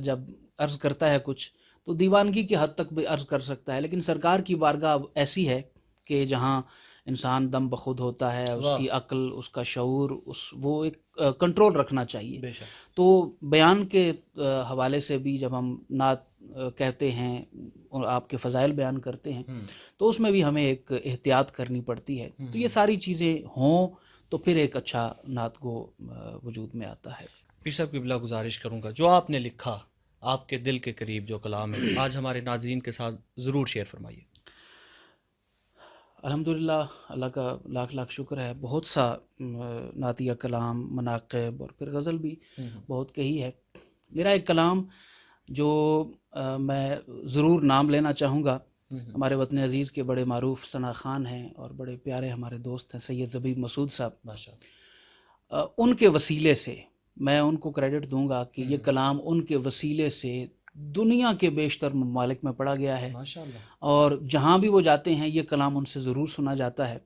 جب عرض کرتا ہے کچھ تو دیوانگی کی حد تک بھی عرض کر سکتا ہے، لیکن سرکار کی بارگاہ ایسی ہے کہ جہاں انسان دم بخود ہوتا ہے، اس کی عقل، اس کا شعور، وہ ایک کنٹرول رکھنا چاہیے۔ بے شک۔ تو بیان کے حوالے سے بھی جب ہم نعت کہتے ہیں اور آپ کے فضائل بیان کرتے ہیں تو اس میں بھی ہمیں ایک احتیاط کرنی پڑتی ہے۔ تو یہ ساری چیزیں ہوں تو پھر ایک اچھا نعت گو وجود میں آتا ہے۔ پیر صاحب قبلہ گزارش کروں گا جو آپ نے لکھا، آپ کے دل کے قریب جو کلام ہے، آج ہمارے ناظرین کے ساتھ ضرور شیئر فرمائیے۔ الحمدللہ، اللہ کا لاکھ لاکھ شکر ہے، بہت سا نعتیہ کلام، مناقب اور پھر غزل بھی بہت کہی ہے۔ میرا ایک کلام جو میں ضرور نام لینا چاہوں گا، ہمارے وطن عزیز کے بڑے معروف ثنا خان ہیں اور بڑے پیارے ہمارے دوست ہیں سید زبیب مسعود صاحب، ماشاءاللہ۔ ان کے وسیلے سے میں ان کو کریڈٹ دوں گا کہ یہ کلام ان کے وسیلے سے دنیا کے بیشتر ممالک میں پڑھا گیا ہے، ماشاءاللہ، اور جہاں بھی وہ جاتے ہیں یہ کلام ان سے ضرور سنا جاتا ہے۔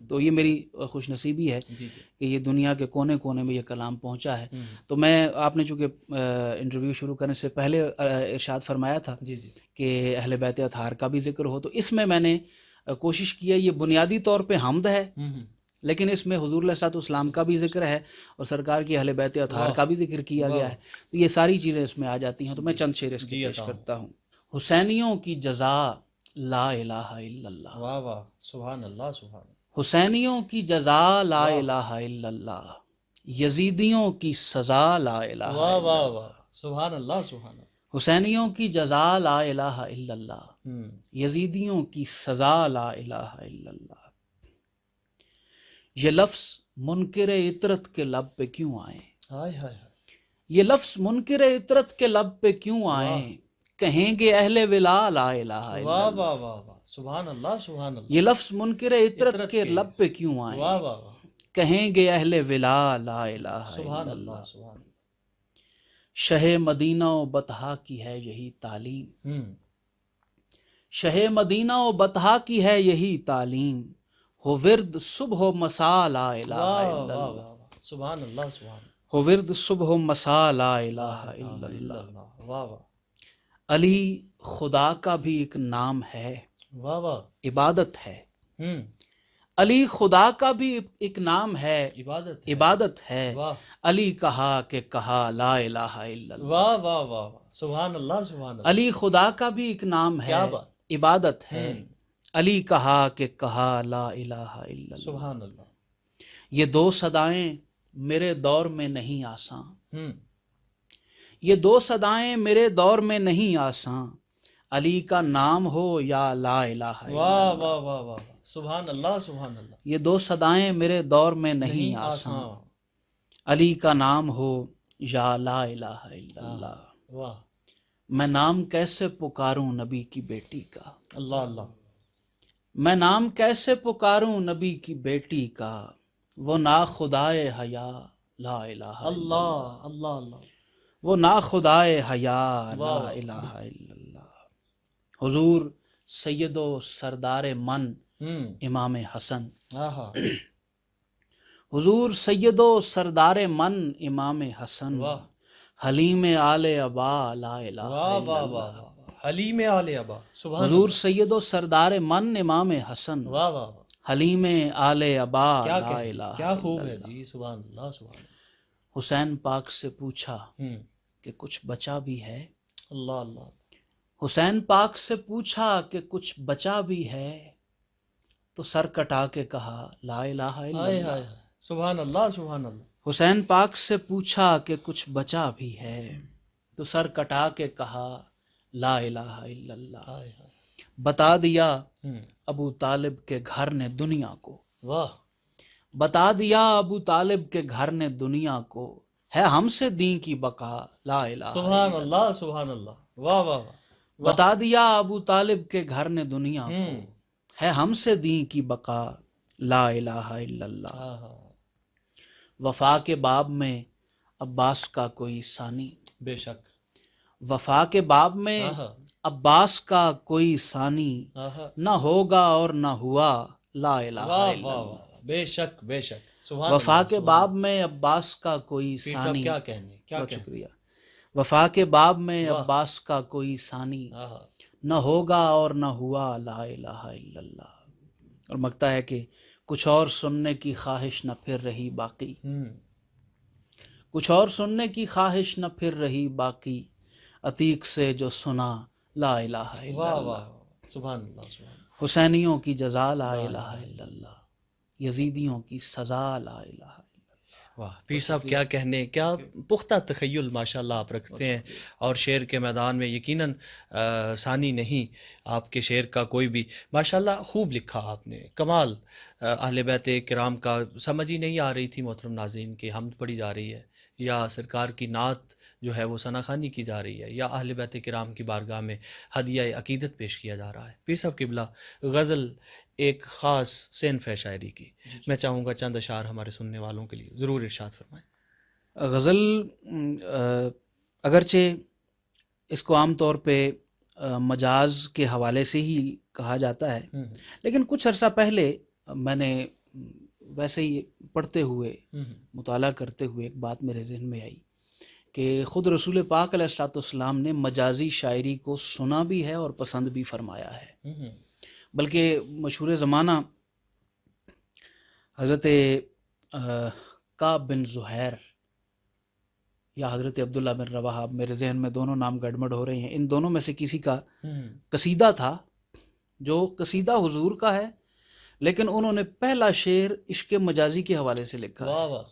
تو یہ میری خوش نصیبی ہے کہ یہ دنیا کے کونے کونے میں یہ کلام پہنچا ہے۔ تو میں، آپ نے چونکہ انٹرویو شروع کرنے سے پہلے ارشاد فرمایا تھا کہ اہل بیت اطہار کا بھی ذکر ہو، تو اس میں نے کوشش کی ہے، یہ بنیادی طور پہ حمد ہے لیکن اس میں حضور علیہ الصلوۃ والسلام کا بھی ذکر ہے اور سرکار کی اہل بیت اطہار کا بھی ذکر کیا گیا ہے، تو یہ ساری چیزیں اس میں آ جاتی ہیں۔ تو میں چند شعر اس کے پیش کرتا ہوں۔ حسینیوں کی جزا لا الہ الا اللہ، واہ واہ، سبحان اللہ، سبحان اللہ۔ حسینیوں کی جزا لا الہ الا اللہ، یزیدیوں کی سزا لا الہ الا واہ واہ اللہ، واہ، سبحان اللہ، سبحان اللہ۔ حسینیوں کی جزا لا الہ الا اللہ، یزیدیوں کی سزا لا الہ الا اللہ۔ یہ لفظ منکر عطرت کے لب پہ کیوں آئے، ہائے ہائے، یہ لفظ منکر عطرت کے لب پہ کیوں آئے، کہیں گے اہل ولا لا الہ الا اللہ۔ واہ واہ واہ واہ، سبحان اللہ، سبحان اللہ۔ یہ لفظ منکر عطرت کے لب پہ کیوں آئے، واہ واہ واہ، کہیں گے اہل ولا لا الہ سبحان الا اللہ، اللہ۔ سبحان اللہ۔ شہ مدینہ و بطحا کی ہے یہی تعلیم، شہ مدینہ و بطحا کی ہے یہی تعلیم، ہو ورد صبح و مساء لا الہ واہ الا واہ اللہ، واہ، سبحان اللہ، سبحان اللہ۔ ہو ورد صبح و مساء لا الہ الا اللہ۔ واہ واہ، علی خدا کا بھی ایک نام ہے، واہ واہ، عبادت ہے، علی خدا کا بھی ایک نام ہے، عبادت، عبادت ہے، واہ علی کہا کہ کہا لا الہ الا اللہ۔ واہ واہ واہ، سبحان اللہ، سبحان اللہ۔ علی خدا کا بھی ایک نام ہے، کیا بات، عبادت ہے، علی کہا کہ کہا لا الہ الا اللہ۔ سبحان اللہ۔ یہ دو صدائیں میرے دور میں نہیں آساں، یہ دو صدائیں میرے دور میں نہیں آساں، علی کا نام ہو یا لا الہ الا اللہ۔ واہ واہ واہ واہ، سبحان اللہ، سبحان اللہ۔ یہ دو صدائیں میرے دور میں نہیں آساں، علی کا نام ہو یا لا الہ الا اللہ۔ واہ، میں نام کیسے پکاروں نبی کی بیٹی کا، اللہ اللہ، میں نام کیسے پکاروں نبی کی بیٹی کا، وہ نا خدائے حیا لا الہ الا اللہ اللہ اللہ، وہ نا خدائے حیا لا الہ الا اللہ۔ حضور سید و سردار من امام حسن، حضور سید و سردار من امام حسن، حلیم آل ابا لا الہ واہ الا واہ اللہ۔ واہ، حلیم آل ابا، سبحان حضور سید و سردار من امام حسن، واہ واہ واہ، حلیم آل ابا کیا لا کہہ، الہ کیا الا خوب ہے اللہ۔ جی، سبحان اللہ، سبحان اللہ۔ حسین پاک سے پوچھا کہ کچھ بچا بھی ہے، اللہ اللہ، حسین پاک سے پوچھا کہ کچھ بچا بھی ہے، تو سر کٹا کے کہا لا الہ الا ہائے اللہ۔ ہائے، سبحان اللہ، سبحان اللہ۔ حسین پاک سے پوچھا کہ کچھ بچا بھی ہے، تو سر کٹا کے کہا لا الہ الا اللہ۔ ہائے ہائے، بتا دیا ابو طالب کے گھر نے دنیا کو، واہ، بتا دیا ابو طالب کے گھر نے دنیا کو، ہے ہم سے دین کی بقا لا الہ الا سبحان اللہ۔ اللہ، سبحان اللہ، واہ واہ واہ، بتا دیا ابو طالب کے گھر نے دنیا کو، ہے ہم سے دین کی بقا لا الہ الا اللہ۔ وفا کے باب میں عباس کا کوئی ثانی، بے شک، وفا کے باب میں عباس کا کوئی ثانی، نہ ہوگا اور نہ ہوا لا الہ الا واہ اللہ۔ واہ واہ، بے شک، بے شک، سبحان وفا اللہ، کے سبحان باب میں عباس کا کوئی اللہ۔ پیر صاحب ثانی، کیا کہنے، کیا بہت کہنے۔ شکریہ۔ وفا کے باب میں واہ۔ عباس کا کوئی ثانی آہا۔ نہ ہوگا اور نہ ہوا لا الہ الا اللہ۔ اور مگتا ہے کہ کچھ اور سننے کی خواہش نہ پھر رہی باقی، کچھ اور سننے کی خواہش نہ پھر رہی باقی، عتیق سے جو سنا لا الہ الا واہ اللہ۔ واہ، سبحان اللہ سبحان اللہ۔ حسینیوں کی جزا لا لا الہ الہ الا اللہ، یزیدیوں کی سزا لا الہ الا اللہ۔ واہ پیر صاحب کیا کہنے، کیا پختہ تخیل ماشاءاللہ آپ رکھتے ہیں، اور شعر کے میدان میں یقیناً ثانی نہیں آپ کے شعر کا کوئی بھی۔ ماشاءاللہ خوب لکھا آپ نے، کمال۔ اہل بیت کرام کا سمجھ ہی نہیں آ رہی تھی محترم ناظرین کہ حمد پڑھی جا رہی ہے یا سرکار کی نعت جو ہے وہ ثنا خوانی کی جا رہی ہے یا اہل بیت کرام کی بارگاہ میں ہدیہ عقیدت پیش کیا جا رہا ہے۔ پیر صاحب قبلہ، غزل ایک خاص صنف ہے شاعری کی، میں چاہوں گا چند اشعار ہمارے سننے والوں کے لیے ضرور ارشاد فرمائیں۔ غزل اگرچہ اس کو عام طور پہ مجاز کے حوالے سے ہی کہا جاتا ہے، لیکن کچھ عرصہ پہلے میں نے ویسے ہی پڑھتے ہوئے مطالعہ کرتے ہوئے ایک بات میرے ذہن میں آئی کہ خود رسول پاک علیہ الصلوۃ والسلام نے مجازی شاعری کو سنا بھی ہے اور پسند بھی فرمایا ہے، بلکہ مشہور زمانہ حضرت کعب بن زہیر یا حضرت عبداللہ بن رواحہ، میرے ذہن میں دونوں نام گڑبڑ ہو رہے ہیں، ان دونوں میں سے کسی کا قصیدہ تھا جو قصیدہ حضور کا ہے، لیکن انہوں نے پہلا شعر عشق مجازی کے حوالے سے لکھا ہے۔ واہ واہ،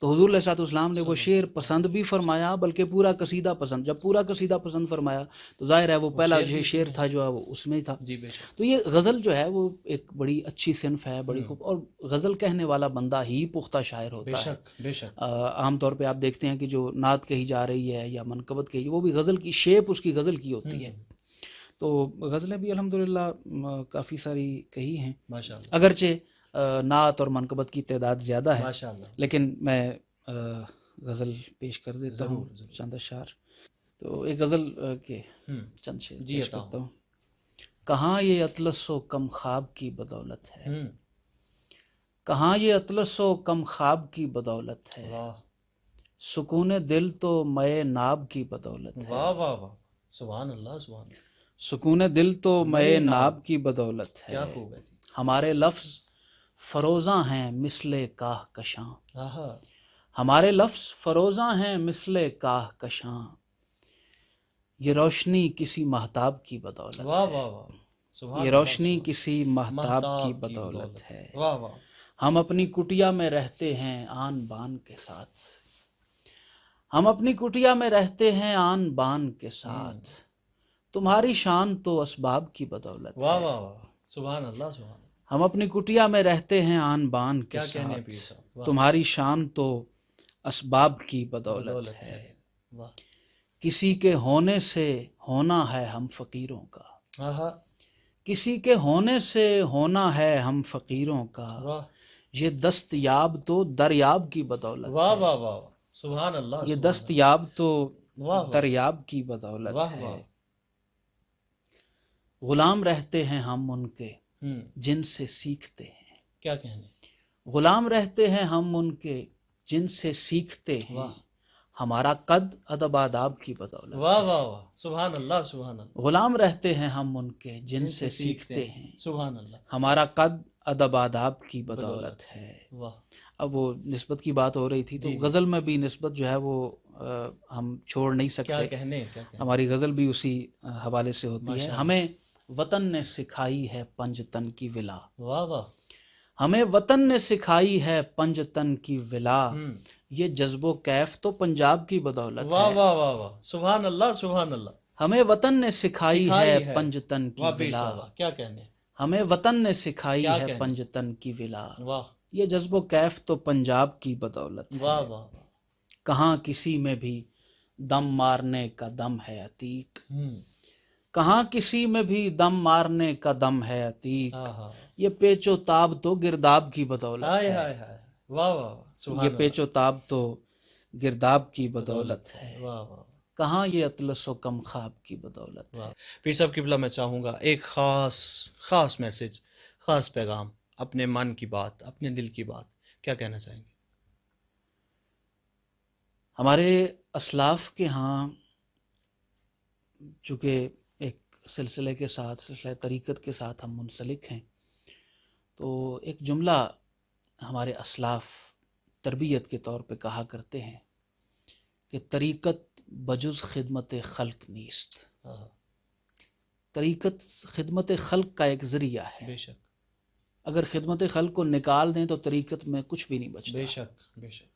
تو حضور علیہ الصلوۃ والسلام نے وہ شعر پسند بھی فرمایا، بلکہ پورا قصیدہ پسند، جب پورا قصیدہ پسند فرمایا تو ظاہر ہے وہ پہلا جو شعر تھا جو ہے وہ اس میں ہی تھا۔ جی بے شک، تو یہ غزل جو ہے وہ ایک بڑی اچھی صنف ہے، بڑی خوب، اور غزل کہنے والا بندہ ہی پختہ شاعر بے ہوتا ہے۔ شک بے شک، عام طور پہ آپ دیکھتے ہیں کہ جو نعت کہی جا رہی ہے یا منقبت کہی، وہ بھی غزل کی شیپ اس کی غزل کی ہوتی ہے۔ تو غزلیں بھی الحمدللہ کافی ساری کہی ہیں، ماشاءاللہ اگرچہ نعت اور منقبت کی تعداد زیادہ ہے، ماشاءاللہ، لیکن میں غزل پیش کر دیتا ہوں چند اشعار۔ تو ایک غزل کے چند شعر جی پیش عطا کرتا ہوں۔ کہاں یہ اطلس و کم خواب کی بدولت ہے، کہاں یہ اطلس و کم خواب کی بدولت ہے، واہ سکون دل تو مے ناب کی بدولت ہے، واہ واہ واہ، سبحان اللہ سبحان اللہ، سکون دل تو مے ناب کی بدولت ہے، کیا خوب ہے جی، ہمارے لفظ فروزاں ہیں مثل کاہ کشاں، آہا، ہمارے لفظ فروزاں ہیں مثل کاہ کشاں، یہ روشنی کسی مہتاب کی بدولت واہ ہے، واہ واہ، سبحان یہ اللہ روشنی کسی مہتاب کی بدولت ہے، واہ واہ، ہم اپنی کٹیا میں رہتے ہیں آن بان کے ساتھ، ہم اپنی کٹیا میں رہتے ہیں آن بان کے ساتھ، تمہاری شان تو اسباب کی بدولت واہ ہے، واہ واہ، سبحان اللہ سبحان اللہ، ہم اپنی کٹیا میں رہتے ہیں آن بان کے کیا کہنے پیر ساتھ، صاحب، واہ، تمہاری شان تو اسباب کی بدولت ہے، واہ، کسی کے ہونے سے ہونا ہے ہم فقیروں کا، آہا، کسی کے ہونے سے ہونا ہے ہم فقیروں کا، واہ یہ دستیاب تو دریاب کی بدولت واہ ہے، واہ واہ، سبحان اللہ یہ سبحان دستیاب تو اللہ، واہ واہ دریاب کی بدولت واہ ہے، واہ، غلام رہتے ہیں ہم ان کے جن سے سیکھتے ہیں، کیا کہنے، غلام رہتے ہیں ہم ان کے جن سے سیکھتے ہیں، واہ ہمارا قد ادب آداب کی بدولت واہ ہے، واہ واہ، سبحان اللہ سبحان اللہ، غلام رہتے ہیں ہم ان کے جن سے سیکھتے ہیں، سبحان اللہ، ہمارا قد ادب آداب کی بدولت ہے۔ واہ، اب وہ نسبت کی بات ہو رہی تھی تو غزل میں بھی نسبت جو ہے وہ ہم چھوڑ نہیں کیا سکتے، کہنے، کیا کہنے، ہماری غزل بھی اسی حوالے سے ہوتی ہے۔ ہمیں وطن نے سکھائی ہے پنج تن کی ولا، واہ واہ، ہمیں وطن نے سکھائی ہے پنج تن کی ولا، یہ جذب و کیف تو پنجاب کی بدولت واہ ہے، واہ واہ واہ، سبحان اللہ سبحان اللہ، ہمیں وطن نے سکھائی ہے پنج تن کی واہ پیر ولا، صاحب، کیا کہنے، ہمیں وطن نے سکھائی کیا ہے کہنے، پنج تن کی ولا، واہ یہ جذب و کیف تو پنجاب کی بدولت ہے، واہ واہ واہ، کہاں کسی میں بھی دم مارنے کا دم ہے عتیق، ہوں، کہاں کسی میں بھی دم مارنے کا دم ہے عتیق، آہا، یہ پیچ و تاب تو گرداب کی بدولت ہائے ہے، ہائے ہائے، واہ واہ واہ، سبحان یہ اللہ، پیچ و تاب تو گرداب کی بدولت ہے، واہ واہ کہاں یہ اطلس و کم خواب کی بدولت ہے۔ واہ، پیر صاحب قبلہ میں چاہوں گا ایک خاص میسج، خاص پیغام، اپنے من کی بات، اپنے دل کی بات، کیا کہنا چاہیں گے؟ ہمارے اسلاف کے ہاں چونکہ ایک سلسلے کے ساتھ، سلسلہ طریقت کے ساتھ ہم منسلک ہیں، تو ایک جملہ ہمارے اسلاف تربیت کے طور پہ کہا کرتے ہیں کہ طریقت بجز خدمت خلق نیست. طریقت خدمت خلق کا ایک ذریعہ ہے. بے شک، اگر خدمت خلق کو نکال دیں تو طریقت میں کچھ بھی نہیں بچتا. بے شک، بے شک.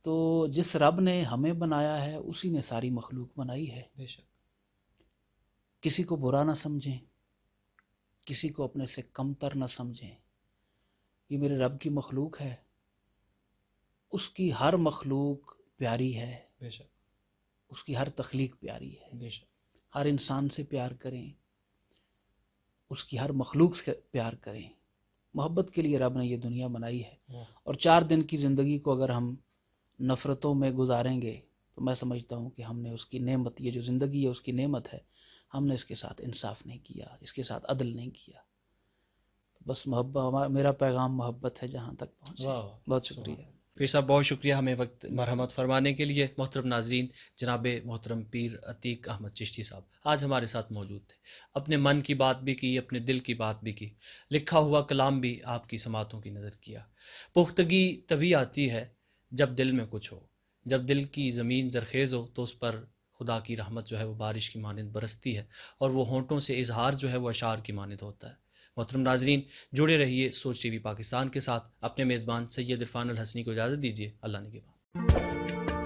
تو جس رب نے ہمیں بنایا ہے اسی نے ساری مخلوق بنائی ہے. بے شک. کسی کو برا نہ سمجھیں، کسی کو اپنے سے کم تر نہ سمجھیں. یہ میرے رب کی مخلوق ہے، اس کی ہر مخلوق پیاری ہے، بے شک، اس کی ہر تخلیق پیاری ہے. بے شک. ہر انسان سے پیار کریں، اس کی ہر مخلوق سے پیار کریں. محبت کے لیے رب نے یہ دنیا بنائی ہے، اور 4 دن کی زندگی کو اگر ہم نفرتوں میں گزاریں گے تو میں سمجھتا ہوں کہ ہم نے اس کی نعمت، یہ جو زندگی ہے اس کی نعمت ہے، ہم نے اس کے ساتھ انصاف نہیں کیا، اس کے ساتھ عدل نہیں کیا. بس محبت، میرا پیغام محبت ہے جہاں تک پہنچے. واہ واہ. بہت شکریہ. پیر صاحب بہت شکریہ ہمیں وقت مرحمت فرمانے کے لیے. محترم ناظرین، جناب محترم پیر عتیق احمد چشتی صاحب آج ہمارے ساتھ موجود تھے. اپنے من کی بات بھی کی، اپنے دل کی بات بھی کی، لکھا ہوا کلام بھی آپ کی سماعتوں کی نظر کیا. پختگی تبھی آتی ہے جب دل میں کچھ ہو، جب دل کی زمین زرخیز ہو تو اس پر خدا کی رحمت جو ہے وہ بارش کی مانند برستی ہے، اور وہ ہونٹوں سے اظہار جو ہے وہ اشعار کی مانند ہوتا ہے. محترم ناظرین، جڑے رہیے سوچ ٹی وی پاکستان کے ساتھ. اپنے میزبان سید عرفان الحسنی کو اجازت دیجیے. اللہ نگہبان.